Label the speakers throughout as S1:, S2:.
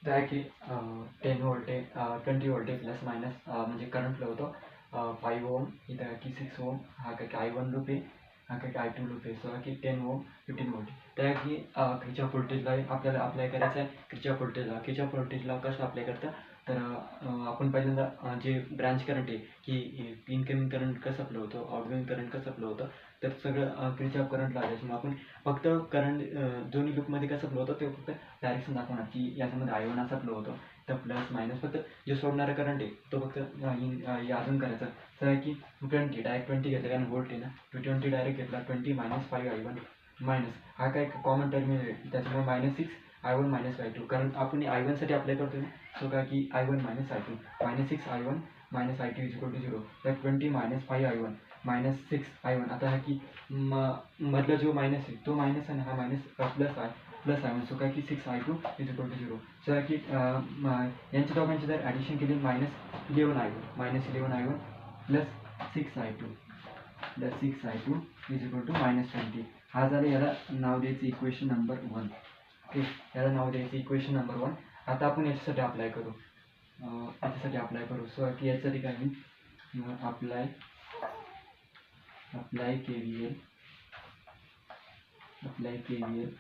S1: तर आहे की 10 वोल्टेज 20 वोल्टेज प्लस मायनस म्हणजे करंट फ्लो होतो 5 ओम, इथं आहे की 6 ओम, हा काय की I1 लूप आहे, हा काय की I2 लूप आहे. सो आहे की 10 ओम 15 वोल्ट. त्या आहे की किर्चॉफ व्होल्टेजला आपल्याला अप्लाय करायचं आहे. किर्चॉफ व्होल्टेजला कसं अप्लाय करतं, तर आपण पहिल्यांदा जे ब्रांच करंट आहे की इनकमिंग करंट कसं फ्लो होतो, आउटगोइंग करंट कसं फ्लो होतं, तर सगळं किर्चॉफ करंट लावायचं. मग आपण फक्त करंट दोन्ही लूपमध्ये कसं फ्लो होतं ते फक्त डायरेक्शन दाखवणार की याच्यामध्ये I1 असा फ्लो होतो, तर प्लस मायनस फक्त जे सोडणारा करंट आहे तो फक्त हे अजून करायचा. तर आहे की 20 डायरेक्ट 20 घेतलं कारण व्होल्ट आहे ना, 20 डायरेक्ट घेतला 20 मायनस 5I1 मायनस हा काय कॉमन टर्मिनल आहे, त्याच्यामुळे -6I1 -I2 कारण आपण I1 साठी अप्लाय करतो ना. सो काय की I1 -I2 -6I1 -I2 = 0. तर 20 -5I1 -6I1. आता हा की मधला जो मायनस आहे तो मायनस आहे, हा मायनस प्लस I1. सो काय की 6I2 = 0. सो आहे की यांच्या दोघांची जर ॲडिशन केली -11I1 +6I2 =-20. हा झाला, याला नाव द्यायचं इक्वेशन नंबर 1. ओके, याला नाव द्यायचं इक्वेशन नंबर 1. आता आपण याच्यासाठी अप्लाय करू. सो की याच्यासाठी काय मी apply KVL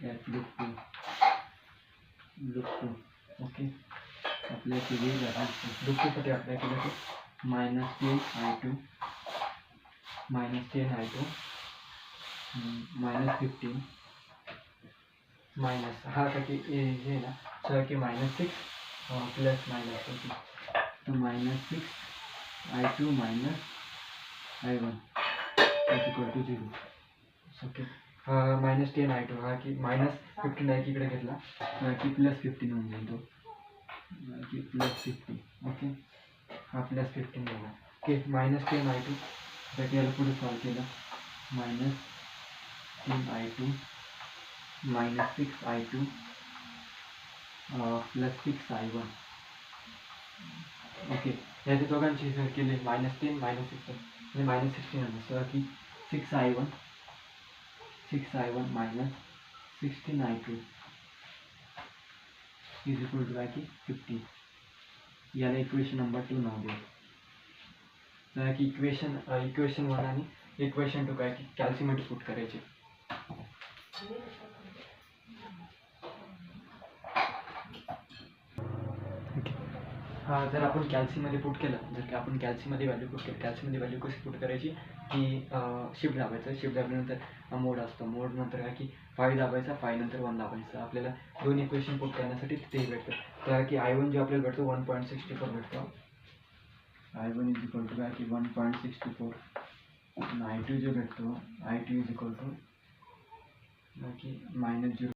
S1: at loop 2. Okay, apply KVL loop 2 साठी अप्लाय केलं तर -10I2 -15 मायनस हा का की हे ना, सो की -6 प्लस मायनस ओके, तो -6I2 -I1 = 0. ओके, -10I2 हा की -15 आहे की इकडे घेतला की +15 होऊन जाईल, तो की +15. ओके, हा +15 झाला. ओके, -10I2 तर याला पुढे सॉल्व केलं -10I2 -6I2 +6I1. ओके, याच्या दोघांची जर केले -10 -6 म्हणजे -16 आलं. सो की 6I1 -16I2 = 15. याला इक्वेशन नंबर 2 नाव देऊ. तर की इक्वेशन 1 आणि इक्वेशन 2 काय की कॅल्सीमध्ये पुट करायचे. जर आपण कॅल्सीमध्ये पुट केलं, कॅल्सीमध्ये व्हॅल्यू कशी पुट करायची की शिफ्ट दाबायचं, शिफ्ट दाबल्यानंतर मोड असतो, मोड नंतर काय की 5 दाबायचा, 5 नंतर 1 दाबायचं. आपल्याला दोन इक्वेशन पुट करण्यासाठी तिथे भेटतं. तर की I1 जो आपल्याला भेटतो 1.64 भेटतो. I1 काय की 1.64 आणि I2 जो भेटतो I2 की -0.